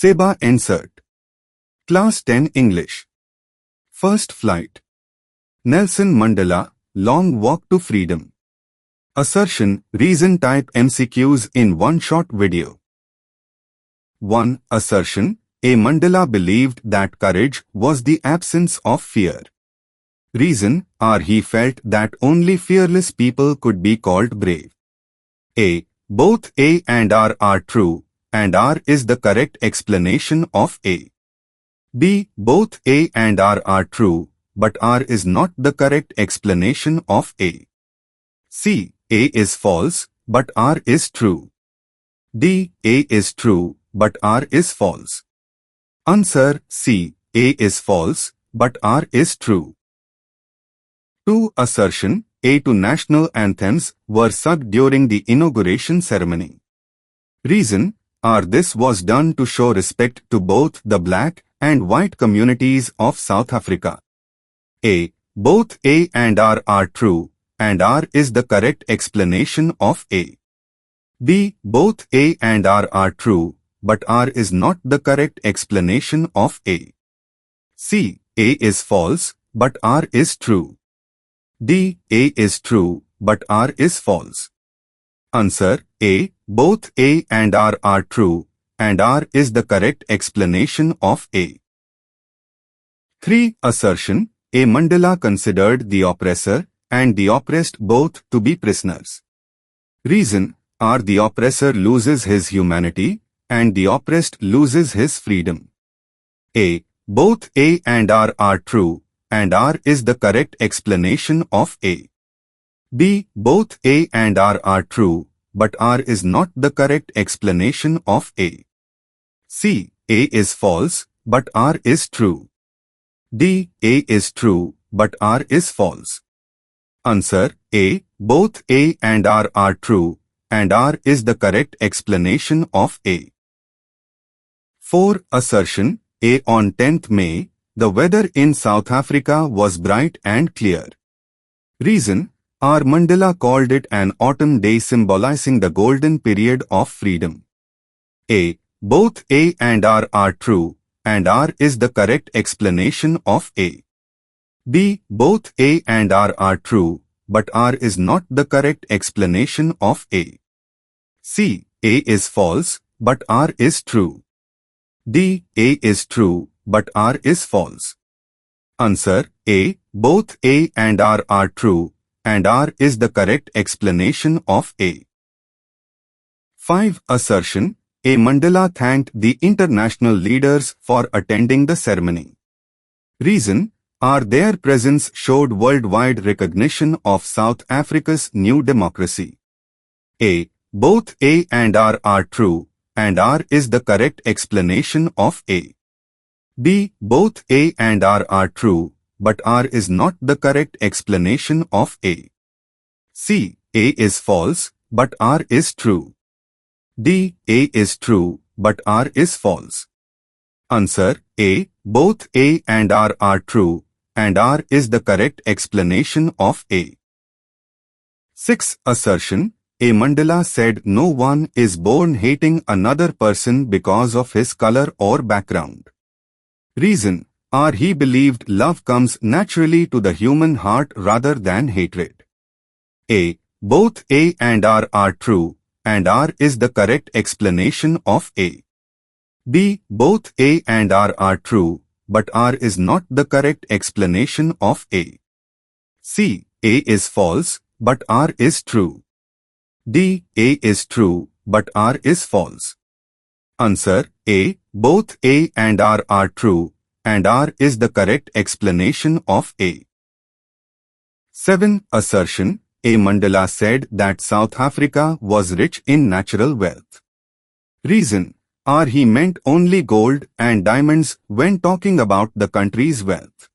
SEBA Insert. Class 10 English. First flight. Nelson Mandela, Long Walk to Freedom. Assertion, reason type MCQs in one short video. 1. Assertion. A. Mandela believed that courage was the absence of fear. Reason. He felt that only fearless people could be called brave. A. Both A and R are true, and R is the correct explanation of A. B. Both A and R are true, but R is not the correct explanation of A. C. A is false, but R is true. D. A is true, but R is false. Answer C. A is false, but R is true. 2. Assertion. A. Two national anthems were sung during the inauguration ceremony. Reason. This was done to show respect to both the black and white communities of South Africa. A. Both A and R are true, and R is the correct explanation of A. B. Both A and R are true, but R is not the correct explanation of A. C. A is false, but R is true. D. A is true, but R is false. Answer A. Both A and R are true, and R is the correct explanation of A. 3. Assertion. A. Mandela considered the oppressor and the oppressed both to be prisoners. Reason. The oppressor loses his humanity, and the oppressed loses his freedom. A. Both A and R are true, and R is the correct explanation of A. B. Both A and R are true, but R is not the correct explanation of A. C. A is false, but R is true. D. A is true, but R is false. Answer A. Both A and R are true, and R is the correct explanation of A. 4. Assertion. A. On 10th May, the weather in South Africa was bright and clear. Reason. Mandela called it an autumn day symbolizing the golden period of freedom. A. Both A and R are true, and R is the correct explanation of A. B. Both A and R are true, but R is not the correct explanation of A. C. A is false, but R is true. D. A is true, but R is false. Answer A. Both A and R are true, and R is the correct explanation of A. 5. Assertion. A. Mandela thanked the international leaders for attending the ceremony. Reason. Their presence showed worldwide recognition of South Africa's new democracy. A. Both A and R are true, and R is the correct explanation of A. B. Both A and R are true, but R is not the correct explanation of A. C. A is false, but R is true. D. A is true, but R is false. Answer A. Both A and R are true, and R is the correct explanation of A. 6. Assertion. A. Mandela said no one is born hating another person because of his color or background. Reason. He believed love comes naturally to the human heart rather than hatred. A. Both A and R are true, and R is the correct explanation of A. B. Both A and R are true, but R is not the correct explanation of A. C. A is false, but R is true. D. A is true, but R is false. Answer A. Both A and R are true, and R is the correct explanation of A. 7. Assertion. A. Mandela said that South Africa was rich in natural wealth. Reason. He meant only gold and diamonds when talking about the country's wealth.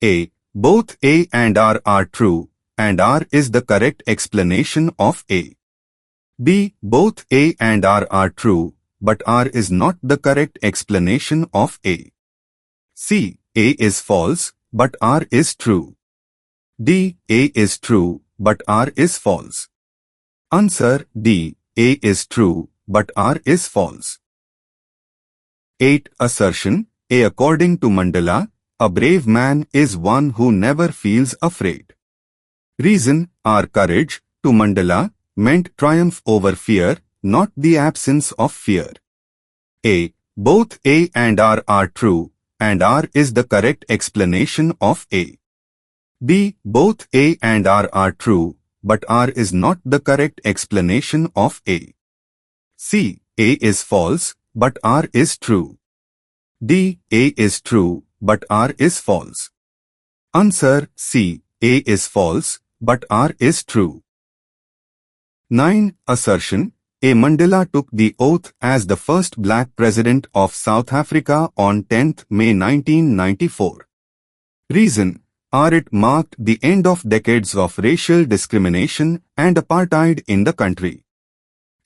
A. Both A and R are true, and R is the correct explanation of A. B. Both A and R are true, but R is not the correct explanation of A. C. A is false, but R is true. D. A is true, but R is false. Answer D. A is true, but R is false. 8. Assertion. A. According to Mandela, a brave man is one who never feels afraid. Reason. R. Courage, to Mandela, meant triumph over fear, not the absence of fear. A. Both A and R are true, and R is the correct explanation of A. B. Both A and R are true, but R is not the correct explanation of A. C. A is false, but R is true. D. A is true, but R is false. Answer. C. A is false, but R is true. 9. Assertion. A. Mandela took the oath as the first black president of South Africa on 10th May 1994. Reason. R. It marked the end of decades of racial discrimination and apartheid in the country.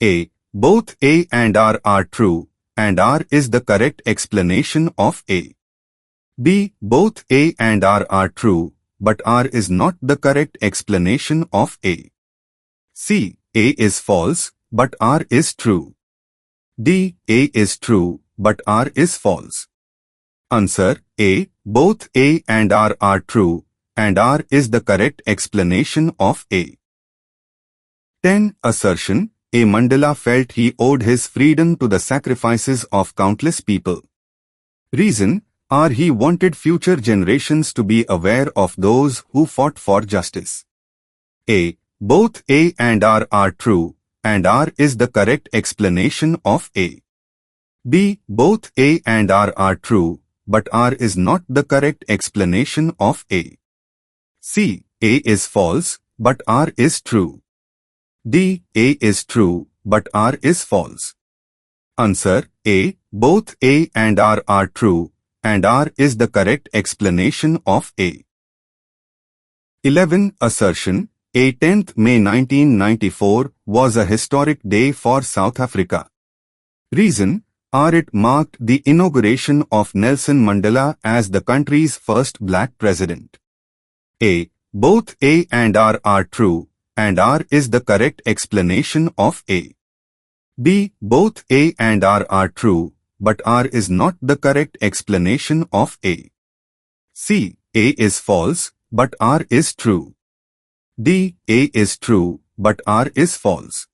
A. Both A and R are true, and R is the correct explanation of A. B. Both A and R are true, but R is not the correct explanation of A. C. A is false, but R is true. D. A is true, but R is false. Answer. A. Both A and R are true, and R is the correct explanation of A. 10. Assertion. A. Mandela felt he owed his freedom to the sacrifices of countless people. Reason. R. He wanted future generations to be aware of those who fought for justice. A. Both A and R are true, and R is the correct explanation of A. B. Both A and R are true, but R is not the correct explanation of A. C. A is false, but R is true. D. A is true, but R is false. Answer. A. Both A and R are true, and R is the correct explanation of A. 11. Assertion. A. 10th May 1994 was a historic day for South Africa. Reason. R. It marked the inauguration of Nelson Mandela as the country's first black president. A. Both A and R are true, and R is the correct explanation of A. B. Both A and R are true, but R is not the correct explanation of A. C. A is false, but R is true. D. A is true, but R is false.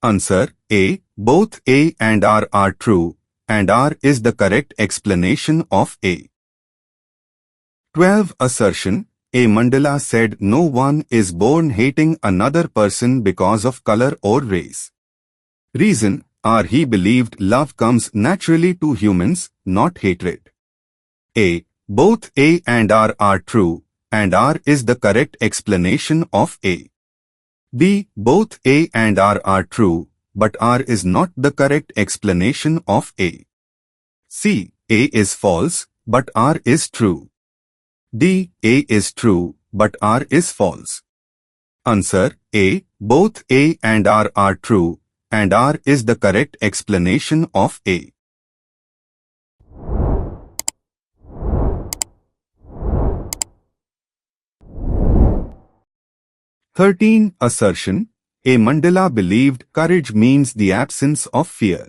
Answer. A. Both A and R are true, and R is the correct explanation of A. 12. Assertion. A. Mandela said no one is born hating another person because of color or race. Reason. R. He believed love comes naturally to humans, not hatred. A. Both A and R are true, and R is the correct explanation of A. B. Both A and R are true, but R is not the correct explanation of A. C. A is false, but R is true. D. A is true, but R is false. Answer. A. Both A and R are true, and R is the correct explanation of A. 13. Assertion. A. Mandela believed courage means the absence of fear.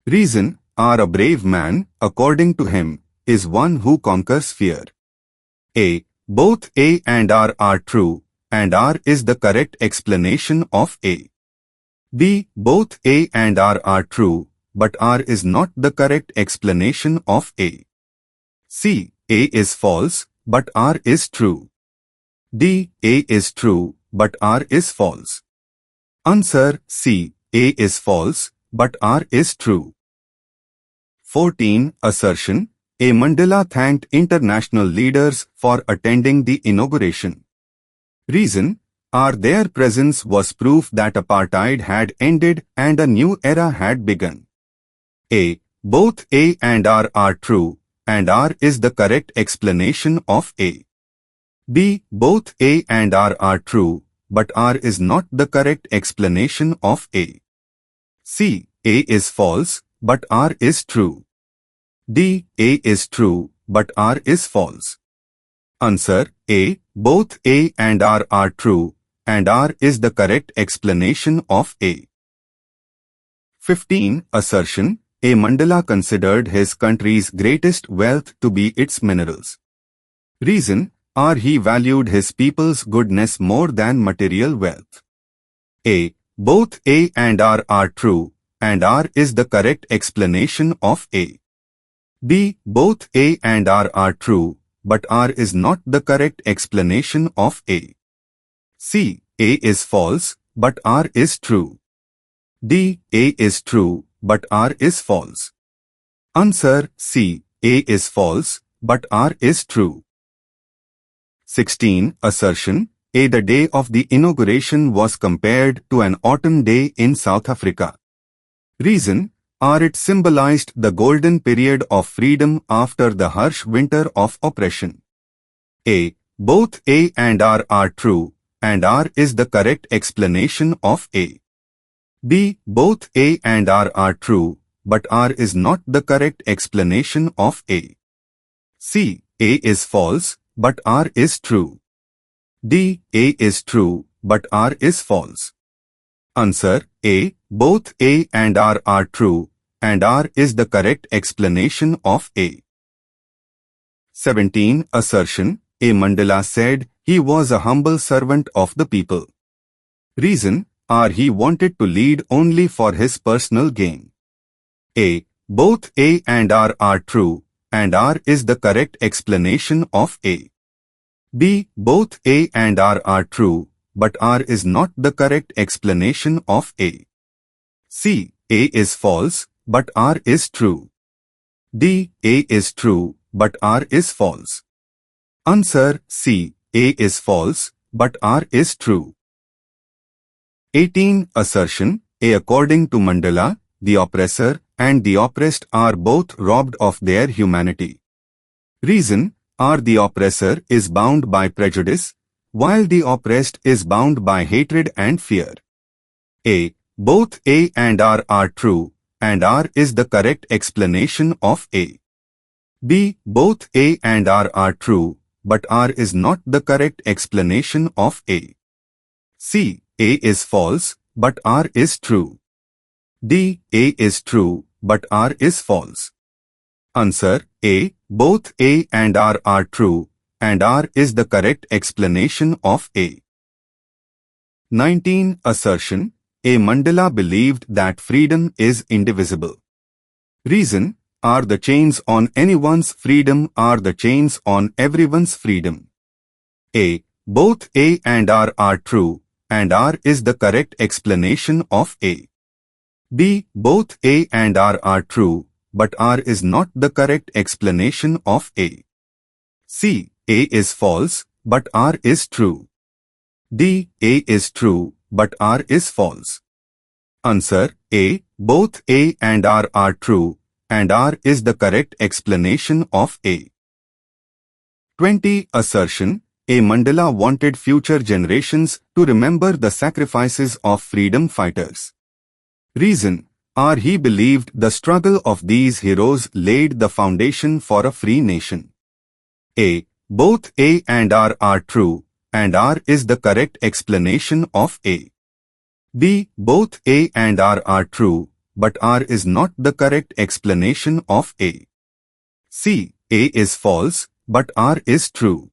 Reason. R. A brave man, according to him, is one who conquers fear. A. Both A and R are true, and R is the correct explanation of A. B. Both A and R are true, but R is not the correct explanation of A. C. A is false, but R is true. D. A is true, but R is false. Answer. C. A is false, but R is true. 14. Assertion. A. Mandela thanked international leaders for attending the inauguration. Reason. R. Their presence was proof that apartheid had ended and a new era had begun. A. Both A and R are true, and R is the correct explanation of A. B. Both A and R are true, but R is not the correct explanation of A. C. A is false, but R is true. D. A is true, but R is false. Answer. A. Both A and R are true, and R is the correct explanation of A. 15. Assertion. A. Mandela considered his country's greatest wealth to be its minerals. Reason, R. He valued his people's goodness more than material wealth. A. Both A and R are true, and R is the correct explanation of A. B. Both A and R are true, but R is not the correct explanation of A. C. A is false, but R is true. D. A is true, but R is false. Answer C. A is false, but R is true. 16. Assertion. A. The day of the inauguration was compared to an autumn day in South Africa. Reason. R. It symbolized the golden period of freedom after the harsh winter of oppression. A. Both A and R are true, and R is the correct explanation of A. B. Both A and R are true, but R is not the correct explanation of A. C. A is false, but R is true. D. A is true, but R is false. Answer A. Both A and R are true, and R is the correct explanation of A. 17. Assertion. A. Mandela said he was a humble servant of the people. Reason. R. He wanted to lead only for his personal gain. A. Both A and R are true, and R is the correct explanation of A. B. Both A and R are true, but R is not the correct explanation of A. C. A is false, but R is true. D. A is true, but R is false. Answer C. A is false, but R is true. 18. Assertion. A. According to Mandela, the oppressor and the oppressed are both robbed of their humanity. Reason. R. The oppressor is bound by prejudice, while the oppressed is bound by hatred and fear. A. Both A and R are true, and R is the correct explanation of A. B. Both A and R are true, but R is not the correct explanation of A. C. A is false, but R is true. D. A is true, but R is false. Answer A. Both A and R are true, and R is the correct explanation of A. 19. Assertion. A. Mandela believed that freedom is indivisible. Reason. R. The chains on anyone's freedom are the chains on everyone's freedom. A. Both A and R are true, and R is the correct explanation of A. B. Both A and R are true, but R is not the correct explanation of A. C. A is false, but R is true. D. A is true, but R is false. Answer A. Both A and R are true, and R is the correct explanation of A. 20. Assertion. A. Mandela wanted future generations to remember the sacrifices of freedom fighters. Reason. R. He believed the struggle of these heroes laid the foundation for a free nation. A. Both A and R are true, and R is the correct explanation of A. B. Both A and R are true, but R is not the correct explanation of A. C. A is false, but R is true.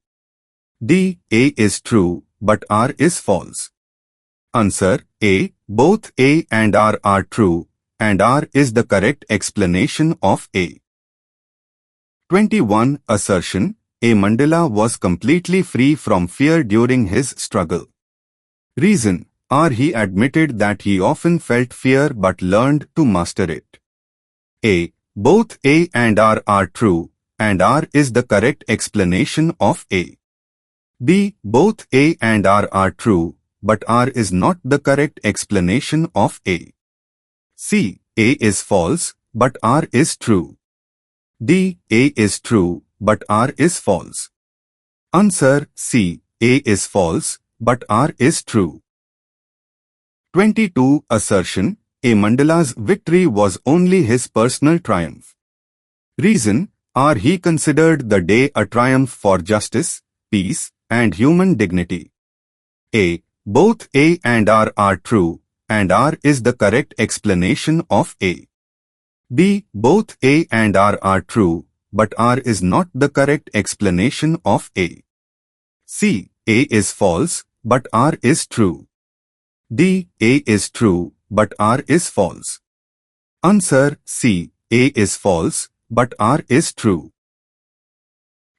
D. A is true, but R is false. Answer A. Both A and R are true, and R is the correct explanation of A. 21. Assertion. A. Mandela was completely free from fear during his struggle. Reason. R. He admitted that he often felt fear but learned to master it. A. Both A and R are true, and R is the correct explanation of A. B. Both A and R are true, but R is not the correct explanation of A. C. A is false, but R is true. D. A is true, but R is false. Answer C. A is false, but R is true. 22. Assertion. A. Mandela's victory was only his personal triumph. Reason. R. He considered the day a triumph for justice, peace, and human dignity. A. Both A and R are true, and R is the correct explanation of A. B. Both A and R are true, but R is not the correct explanation of A. C. A is false, but R is true. D. A is true, but R is false. Answer C. A is false, but R is true.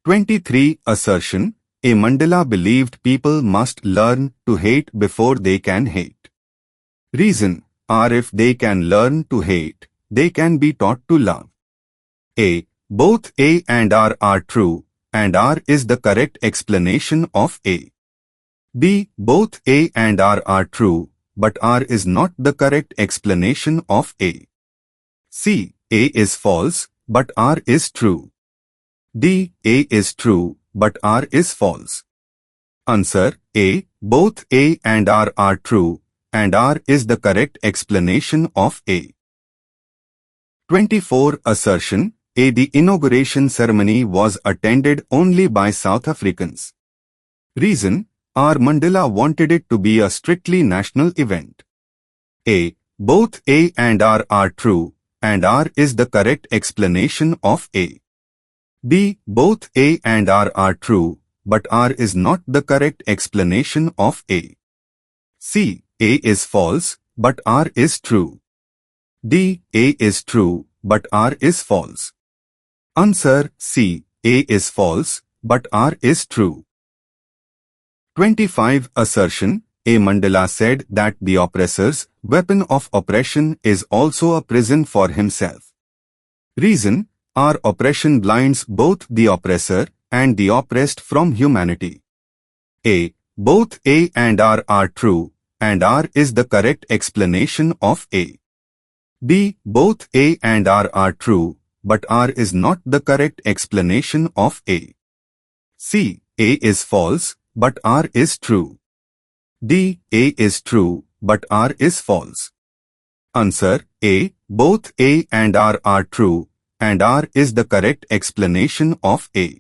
23. Assertion. A. Mandela believed people must learn to hate before they can hate. Reason. R. If they can learn to hate, they can be taught to love. A. Both A and R are true, and R is the correct explanation of A. B. Both A and R are true, but R is not the correct explanation of A. C. A is false, but R is true. D. A is true, but R is false. Answer A. Both A and R are true, and R is the correct explanation of A. 24. Assertion. A. The inauguration ceremony was attended only by South Africans. Reason. R. Mandela wanted it to be a strictly national event. A. Both A and R are true, and R is the correct explanation of A. B. Both A and R are true, but R is not the correct explanation of A. C. A is false, but R is true. D. A is true, but R is false. Answer C. A is false, but R is true. 25. Assertion. A. Mandela said that the oppressor's weapon of oppression is also a prison for himself. Reason. R. Oppression blinds both the oppressor and the oppressed from humanity. A. Both A and R are true, and R is the correct explanation of A. B. Both A and R are true, but R is not the correct explanation of A. C. A is false, but R is true. D. A is true, but R is false. Answer A. Both A and R are true, and R is the correct explanation of A.